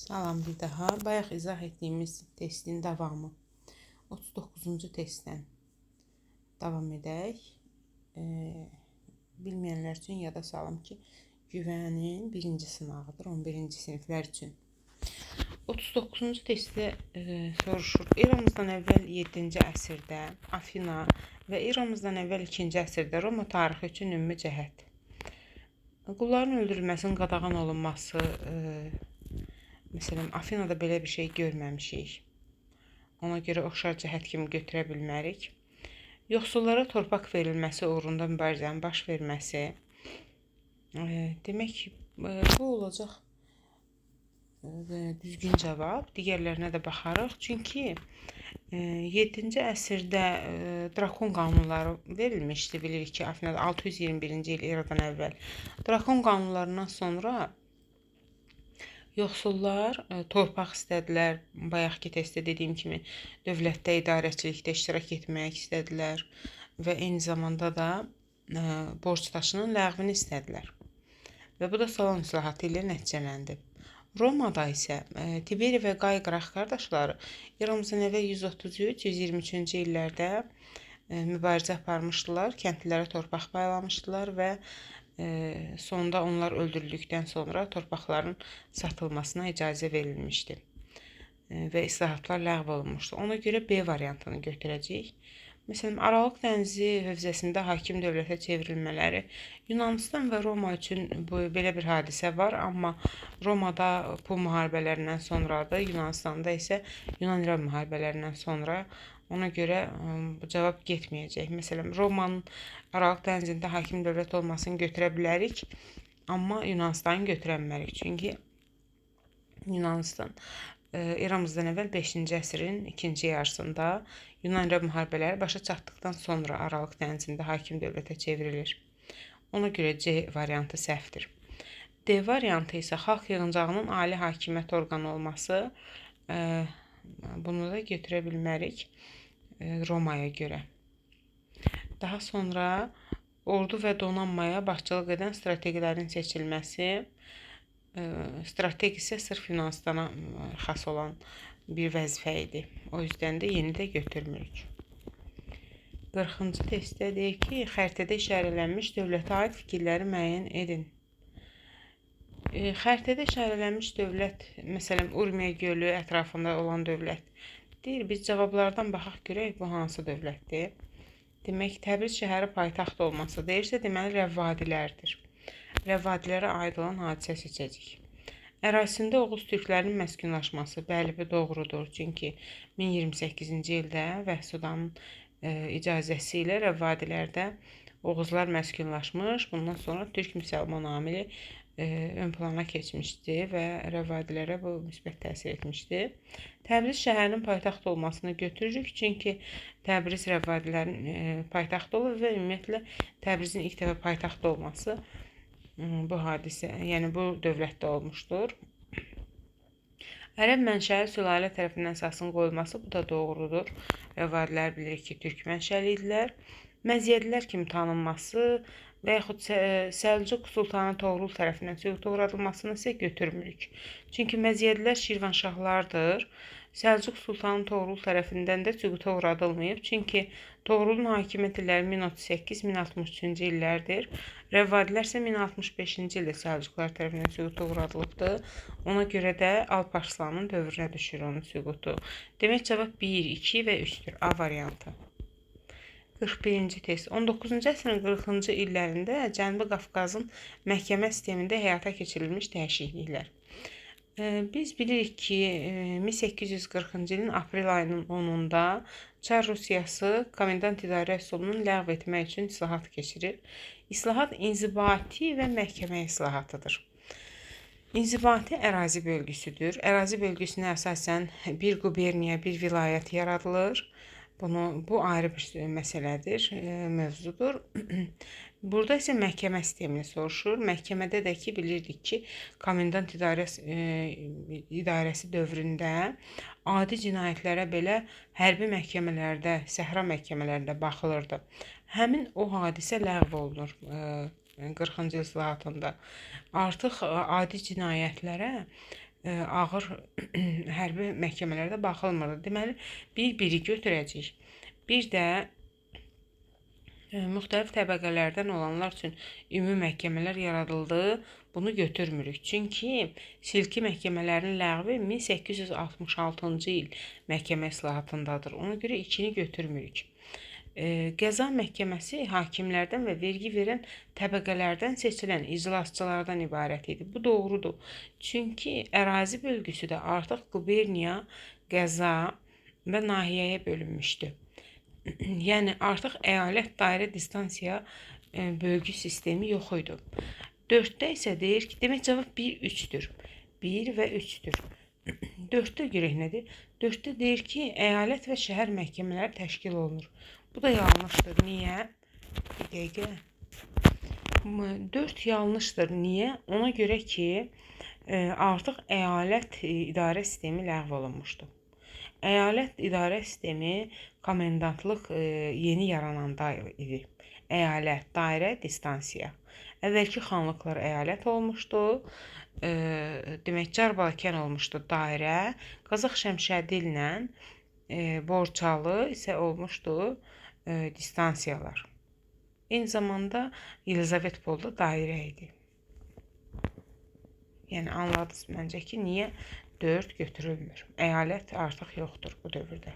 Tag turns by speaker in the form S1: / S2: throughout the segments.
S1: Salam bir daha. Bayaq izah etdiyimiz testin davamı. 39-cu testdən davam edək. Bilməyənlər üçün yada salım ki, güvənin birinci sınavıdır 11-ci siniflər üçün. 39-cu testdə soruşur. İramızdan əvvəl 7-ci əsrdə Afina və İramızdan əvvəl 2-ci əsrdə Roma tarixi üçün ümumi cəhət. Qulların öldürülməsinin qadağan olunması, məsələn, Afinada belə bir şey görməmişik. Ona görə oxşar cəhət kimi götürə bilmərik. Yoxsullara torpaq verilməsi uğrunda mübarizənin baş verməsi. Demək ki, bu olacaq düzgün cavab. Digərlərinə də baxarıq. Çünki 7-ci əsrdə Drakon qanunları verilmişdi. Bilirik ki, Afinada 621-ci il eradan əvvəl. Drakon qanunlarından sonra yoxsullar torpaq istədilər. Bayaqki testdə dediyim kimi dövlətdə idarəçilikdə iştirak etmək istədilər və eyni zamanda da borc daşının ləğvini istədilər. Və bu da Salon islahatı ilə nəticələndi. Romada isə Tiberi və Qay Qrax qardaşları İramızdan əvvəl 133-123-cü illərdə mübarizə aparmışdılar, kəndlilərə torpaq paylamışdılar və sonunda onlar öldürüldükdən sonra torpaqların satılmasına icazə verilmişdi və islahatlar ləğv olunmuşdu. Ona görə B variantını götürəcəyik. Məsələn, Aralıq dənizi hövzəsində hakim dövlətə çevrilmələri Yunanistan və Roma üçün belə bir hadisə var, amma Romada Pun müharibələrindən sonradır, Yunanistanda isə Yunan-İran müharibələrindən sonra. Ona görə bu cavab getməyəcək. Məsələn, Romanın Aralıq dənizində hakim dövlət olmasını götürə bilərik, amma Yunanistanı götürə bilmərik. Çünki Yunanistan İramızdan əvvəl 5-ci əsrin ikinci yarısında Yunan-İran müharibələri başa çatdıqdan sonra Aralıq dənizində hakim dövlətə çevrilir. Ona görə C variantı səhvdir. D variantı isə xalq yığıncağının ali hakimiyyət orqanı olması. Bunu da götürə bilmərik Romaya görə. Daha sonra ordu və donanmaya başçılıq edən strategilərin seçilməsi. Strategi isə sırf Yunanistana xas olan bir vəzifə idi. O yüzden də yeni də götürmürük. 40-cı testdə deyir ki, xəritədə işarələnmiş dövlətə aid fikirləri müəyyən edin. Xəritədə işarələnmiş dövlət, məsələn, Urmiya gölü ətrafında olan dövlət. Deyir, biz cavablardan baxaq görək, bu hansı dövlətdir? Demək, Təbriz şəhəri paytaxt olması deyirsə, deməli Rəvvadilərdir. Rəvvadilərə aid olan hadisə seçəcək. Ərazisində Oğuz türklərinin məskunlaşması, bəli, bu doğrudur. Çünki 1028-ci ildə Vəhsudanın icazəsi ilə Rəvvadilərdə Oğuzlar məskunlaşmış. Bundan sonra türk-müsəlman amili ön plana keçmişdi və Rəvvadilərə bu müsbət təsir etmişdi. Təbriz şəhərinin paytaxt olmasını götürürük. Çünki Təbriz Rəvvadilərin paytaxtı olur və ümumiyyətlə Təbrizin ilk dəfə paytaxt olması bu hadisə, yəni bu dövlətdə olmuşdur. Ərəb mənşəli sülalə tərəfindən əsasın qoyulması, bu da doğrudur. Rəvvadilər bilirik ki, türk mənşəli idilər. Məziyyədlilər kimi tanınması və yaxud Səlcuq Sultanı Toğrul tərəfindən süquta uğradılmasını isə götürmürük. Çünki Məziyyədlilər Şirvanşahlardır. Səlcuq Sultanı Toğrul tərəfindən də süquta uğradılmayıb. Çünki Toğrulun hakimiyyət illəri 1038-1063-cü illərdir. Rəvvadilər isə 1065-ci ildə Səlcuqlar tərəfindən süquta uğradılıbdır. Ona görə də Alparslanın dövrünə düşür onun süqutu. Demək, cavab 1, 2 və 3-dür. A variantı. 41-ci test. 19-cu əsrin 40-cı illərində Cənubi Qafqazın məhkəmə sistemində həyata keçirilmiş dəyişikliklər. Biz bilirik ki, 1840-cı ilin aprel ayının 10-unda Çar Rusiyası komendant idarə üsulunu ləğv etmək üçün islahat keçirir. İslahat inzibati və məhkəmə islahatıdır. İnzibati ərazi bölgüsüdür. Ərazi bölgüsünə əsasən bir quberniya, bir vilayət yaradılır. Bu ayrı bir məsələdir, mövzudur. Burada isə məhkəmə sistemini soruşur. Məhkəmədə də ki, bilirdik ki, komendant idarəsi dövründə adi cinayətlərə belə hərbi məhkəmələrdə, səhra məhkəmələrində baxılırdı. Həmin o hadisə ləğv olunur 40-cı islahatında. Artıq adi cinayətlərə ağır hərbi məhkəmələrdə baxılmırdı. Deməli, biri götürəcəyik. Bir də müxtəlif təbəqələrdən olanlar üçün ümumi məhkəmələr yaradıldı. Bunu götürmürük. Çünki silki məhkəmələrin ləğvi 1866-cı il məhkəmə islahatındadır. Ona görə 2-ni götürmürük. Qəza məhkəməsi hakimlərdən və vergi verən təbəqələrdən seçilən iclasçılardan ibarət idi. Bu doğrudur. Çünki ərazi bölgüsü də artıq quberniya, qəza və nahiyəyə bölünmüşdü. Yəni artıq əyalət, dairə, distansiya bölgü sistemi yox idi. 4-də isə deyir ki, demək cavab 1-3-dür. 1 və 3-dür. 4-də görək nədir? 4-də deyir ki, əyalət və şəhər məhkəmələri təşkil olunur. Bu da yanlışdır. Niyə? Bir dəqiqə. 4 yanlışdır. Niyə? Ona görə ki, artıq əyalət idarə sistemi ləğv olunmuşdu. Əyalət idarə sistemi komendantlıq yeni yarananda idi. Əyalət, dairə, distansiya. Əvvəlki xanlıqlar əyalət olmuşdu. Demək, Carbalakan olmuşdu dairə. Qazax Şəmşədillə Borçalı isə olmuşdu distansiyalar. Eyni zamanda Yelizavetpol da dairə idi. Yəni anladınız məncə ki, niyə 4 götürülmür? Əyalət artıq yoxdur bu dövrdə.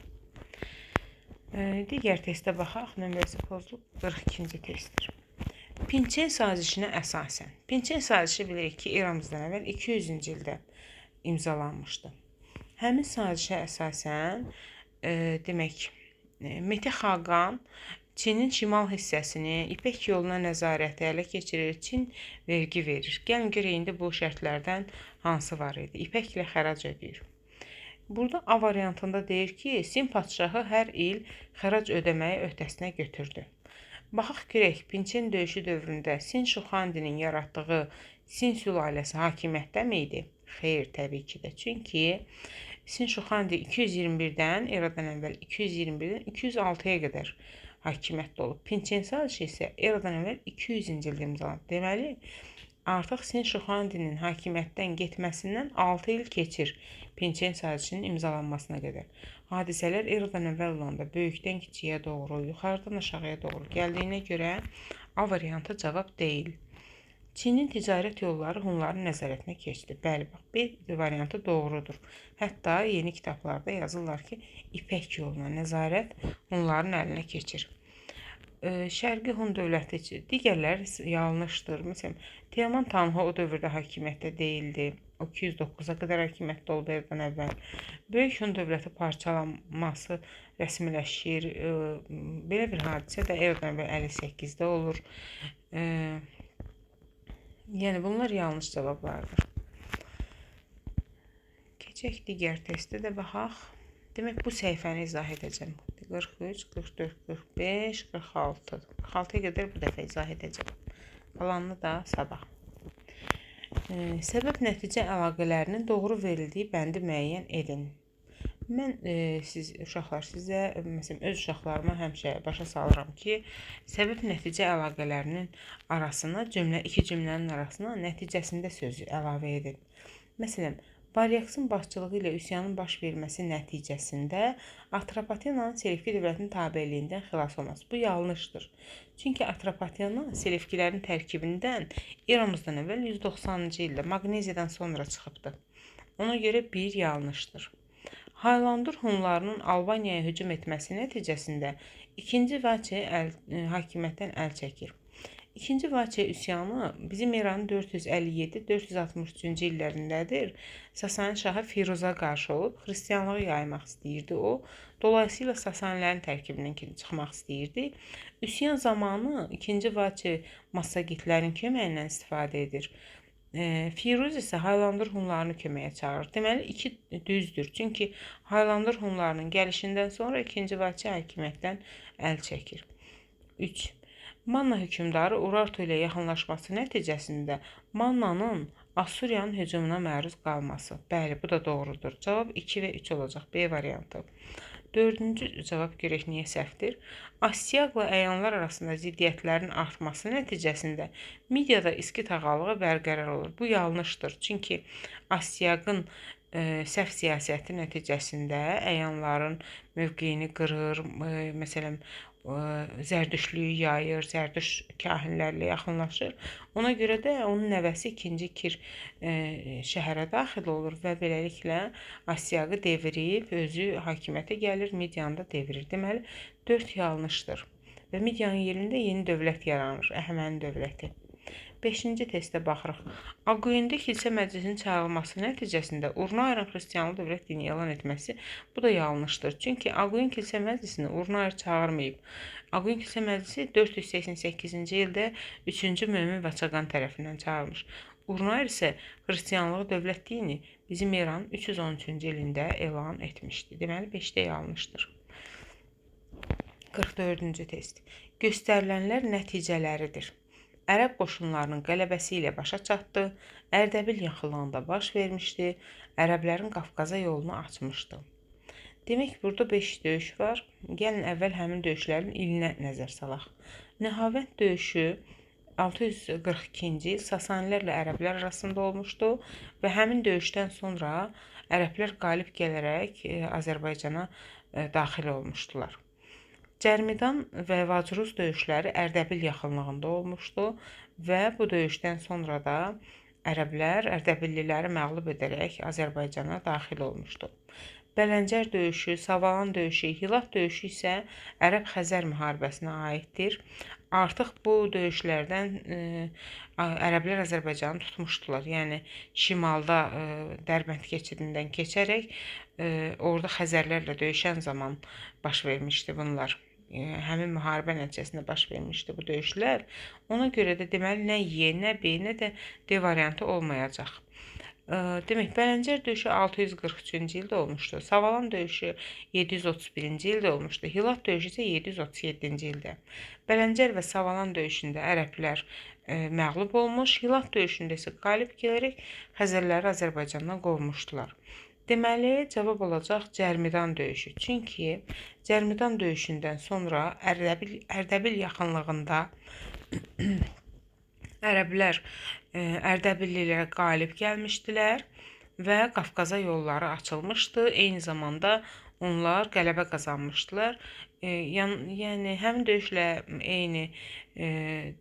S1: Digər testə baxaq. Nömrəsi pozulub 42-ci testdir. Pinçen sazişinə əsasən. Pinçen sazişi bilirik ki, eramızdan əvvəl 200-cü ildə imzalanmışdı. Həmin sazişə əsasən demək, Mete Xaqan Çinin şimal hissəsini İpək yoluna nəzarəti ələ keçirir, Çin vergi verir. Gəlin görək indi bu şərtlərdən hansı var idi? İpəklə xərac ödəyir. Burada A variantında deyir ki, Sin padşahı hər il xərac ödəməyi öhdəsinə götürdü. Baxaq görək, Pinçen döyüşü dövründə Sin Şuxandinin yaratdığı Sin sülaləsi hakimiyyətdəmi idi? Xeyr, təbii ki də. Çünki Sin Şuxandi 221-dən, eradan əvvəl 221-dən 206-ya qədər hakimiyyətdə olub. Pinçen sazişi isə eradan əvvəl 200-cü ildə imzalanıb. Deməli, artıq Sin Şuxandinin hakimiyyətdən getməsindən 6 il keçir Pinçen sazişinin imzalanmasına qədər. Hadisələr eradan əvvəl olanda böyükdən kiçiyə doğru, yuxarıdan aşağıya doğru gəldiyinə görə A variantı cavab deyil. Çinin ticarət yolları Hunların nəzarətinə keçdi. Bəli, bax, bir variantı doğrudur. Hətta yeni kitablarda yazırlar ki, İpək yoluna nəzarət Hunların əlinə keçir. Şərqi Hun dövləti digərləri yanlışdır. Məsələn, Teoman Tanhu o dövrdə hakimiyyətdə deyildi. O 209-a qədər hakimiyyətdə olub eradan əvvəl. Böyük Hun dövləti parçalanması rəsmiləşir. Belə bir hadisə də eradan əvvəl 58-də olur. Yəni bunlar yanlış cavablardır. Keçək digər testə də baxaq. Demək, bu səhifəni izah edəcəm. 43, 44, 45, 46. 46-ya qədər bu dəfə izah edəcəm. Qalanını da sabah. Səbəb nəticə əlaqələrinin doğru verildiyi bəndi müəyyən edin. Mən uşaqlar sizə, məsələn, öz uşaqlarıma həmişə başa salıram ki, səbəb nəticə əlaqələrinin arasına, iki cümlənin arasına nəticəsində sözü əlavə edin. Məsələn, Baryaksin başçılığı ilə üsyanın baş verməsi nəticəsində Atropatenanın Selevki dövlətinin tabeliyindən xilas olması. Bu yanlışdır. Çünki Atropatena Selevkilərin tərkibindən eramızdan əvvəl 190-cı ildə Maqneziyadan sonra çıxıbdır. Ona görə bir yanlışdır. Haylandur Hunlarının Albaniyaya hücum etməsi nəticəsində 2-ci Vaçe hakimiyyətdən əl çəkir. 2-ci Vaçe üsyanı bizim eranın 457-463-cü illərindədir. Sasani şahı Firuza qarşı olub, xristianlığı yaymaq istəyirdi o. Dolayısıyla Sasanilərin tərkibindən çıxmaq istəyirdi. Üsyan zamanı 2-ci Vaçe Massagitlərin köməyindən istifadə edir. Firuz isə Haylandur Hunlarını köməyə çağırır. Deməli, 2 düzdür. Çünki Haylandur Hunlarının gəlişindən sonra 2-ci Vaçe hakimiyyətdən əl çəkir. 3. Manna hökümdarı Urartu ilə yaxınlaşması nəticəsində Mannanın Assuriyanın hücumuna məruz qalması. Bəli, bu da doğrudur. Cavab 2 və 3 olacaq. B variantı. Dördüncü cavab görək niyə səhvdir? Astiaqla əyanlar arasında ziddiyyətlərin artması nəticəsində mediada iskit ağalığı bərqərar olur. Bu yanlışdır. Çünki Astiaqın səhv siyasəti nəticəsində əyanların mövqeyini qırır, məsələn, zərdüştlüyü yayır, zərdüş kahinlərlə yaxınlaşır. Ona görə də onun nəvəsi 2-ci Kir şəhərə daxil olur və beləliklə Astiaqı devirib özü hakimiyyətə gəlir, Midiyanı da devirir. Deməli, 4 yanlışdır və Midiyanın yerində yeni dövlət yaranır, Əhəməni dövləti. 5-ci testə baxırıq. Aquyində kilsə məclisinin çağırılması nəticəsində Urnayrın xristianlı dövlət dini elan etməsi bu da yanlışdır. Çünki Aquyun kilsə məclisini Urnayr çağırmayıb. Aquyun kilsə məclisi 488-ci ildə 3-cü Mömin Vaçaqan tərəfindən çağırılmış. Urnayr isə xristianlığı dövlət dini bizim İran 313-cü ilində elan etmişdi. Deməli 5-də yanlışdır. 44-cü test. Göstərilənlər nəticələridir. Ərəb qoşunlarının qələbəsi ilə başa çatdı, Ərdəbil yaxınlığında baş vermişdi, ərəblərin Qafqaza yolunu açmışdı. Demək, burada 5 döyüş var. Gəlin əvvəl həmin döyüşlərin ilinə nəzər salaq. Nəhavənd döyüşü 642-ci il Sasanilərlə ərəblər arasında olmuşdu və həmin döyüşdən sonra ərəblər qalib gələrək Azərbaycana daxil olmuşdular. Cərmidan və Vacruz döyüşləri Ərdəbil yaxınlığında olmuşdu və bu döyüşdən sonra da ərəblər Ərdəbilliləri məğlub edərək Azərbaycana daxil olmuşdu. Bələncər döyüşü, Savalan döyüşü, Hilaf döyüşü isə Ərəb-Xəzər müharibəsinə aiddir. Artıq bu döyüşlərdən ərəblər Azərbaycanı tutmuşdular. Yəni şimalda Dərbənd keçidindən keçərək orada Xəzərlərlə döyüşən zaman baş vermişdi bunlar. Həmin müharibə nəticəsində baş vermişdi bu döyüşlər. Ona görə də deməli nə Y, nə B, nə də D variantı olmayacaq. Demək, Bələncər döyüşü 643-cü ildə olmuşdu. Savalan döyüşü 731-ci ildə olmuşdu. Hilaf döyüşü isə 737-ci ildə. Bələncər və Savalan döyüşündə ərəblər məğlub olmuş, Hilaf döyüşündə isə qalib gələrək Xəzərləri Azərbaycandan qovmuşdular. Deməli, cavab olacaq Cərmidan döyüşü. Çünki Cərmidan döyüşündən sonra Ərdəbil yaxınlığında ərəblər Ərdəbillilərə qalib gəlmişdilər və Qafqaza yolları açılmışdı. Eyni zamanda onlar qələbə qazanmışdılar. Yəni həmin döyüşlə eyni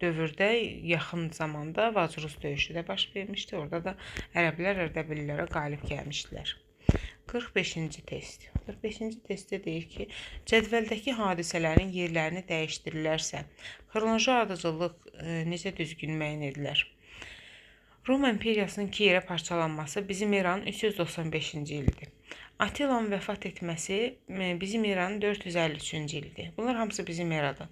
S1: dövrdə yaxın zamanda Vacruz döyüşü də baş vermişdi. Orada da ərəblər Ərdəbillilərə qalib gəlmişdilər. 45-ci test. 45-ci testdə deyir ki, cədvəldəki hadisələrin yerlərini dəyişdirilərsə, xronoloji ardıcıllıq necə düzgün müəyyən edilir? Roma imperiyasının 2 yerə parçalanması bizim İran 395-ci ildir. Attilanın vəfat etməsi bizim İranın 453-cü ildir. Bunlar hamısı bizim eradır.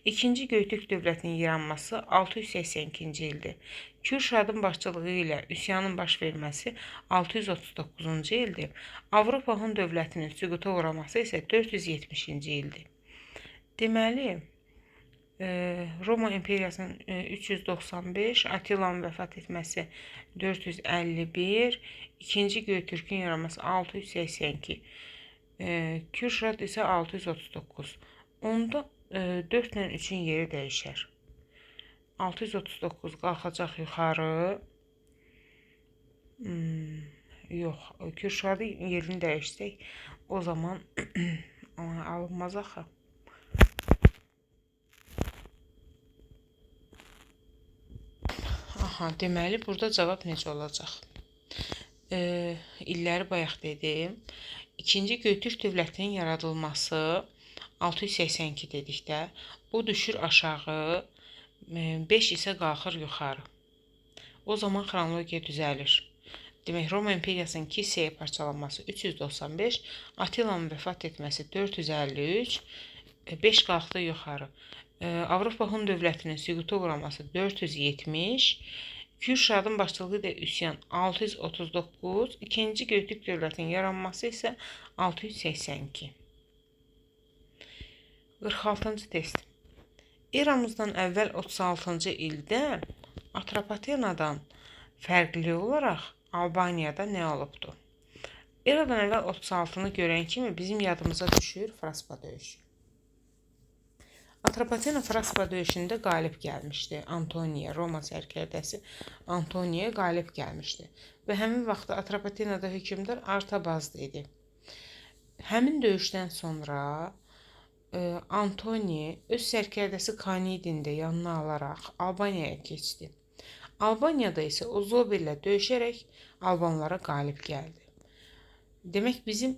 S1: İkinci Göytürk dövlətinin yaranması 682-ci ildir. Kürşadın başçılığı ilə üsyanın baş verməsi 639-cu ildir. Avropa Hun dövlətinin süquta uğraması isə 470-ci ildir. Deməli, Roma imperiyasının 395, Attilanın vəfat etməsi 451, ikinci Göytürkün yaranması 682, Kürşad isə 639. Onda 4 ilə 3-ün yeri dəyişər. 639 qalxacaq yuxarı. Yox, Kürşadı yerini dəyişsək, o zaman alınmaz axı. Deməli, burada cavab necə olacaq? İlləri bayaq dedim. İkinci Göytürk dövlətinin yaradılması 682 dedikdə, bu düşür aşağı, 5 isə qalxır yuxarı. O zaman xronologiya düzəlir. Demək, Roma imperiyasının 2 hissəyə parçalanması 395, Attilanın vəfat etməsi 453, 5 qalxdı yuxarı. Avropa Hun dövlətinin süquta uğraması 470, Kürşadın başçılığı ilə üsyan 639, ikinci Göytürk dövlətinin yaranması isə 682. 46-cı test. Eramızdan əvvəl 36-cı ildə Atropatenadan fərqli olaraq Albaniyada nə olubdu? Eradan əvvəl 36-nı görən kimi bizim yadımıza düşür Fraspa döyüşü. Atropatena Fraspa döyüşündə qalib gəlmişdi. Antoniya, Roma sərkərdəsi Antoniya qalib gəlmişdi. Və həmin vaxtda Atropatenada hökmdar Artabazdı idi. Həmin döyüşdən sonra Antoni öz sərkərdəsi Kanidini də yanına alaraq Albaniyaya keçdi. Albaniyada isə o Zoberlə döyüşərək Albanlara qalib gəldi. Demək bizim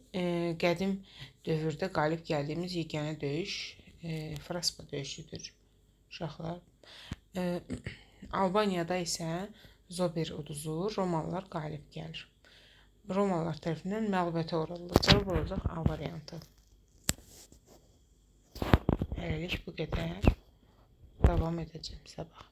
S1: qədim dövrdə qalib gəldiyimiz yeganə döyüş Fraspa döyüşüdür uşaqlar. Albaniyada isə Zober uduzur, Romalılar qalib gəlir. Romalılar tərəfindən məğlubiyyətə uğradılar. Cavab olacaq A variantı. Hələlik bu qədər. Davam edəcəm sabah.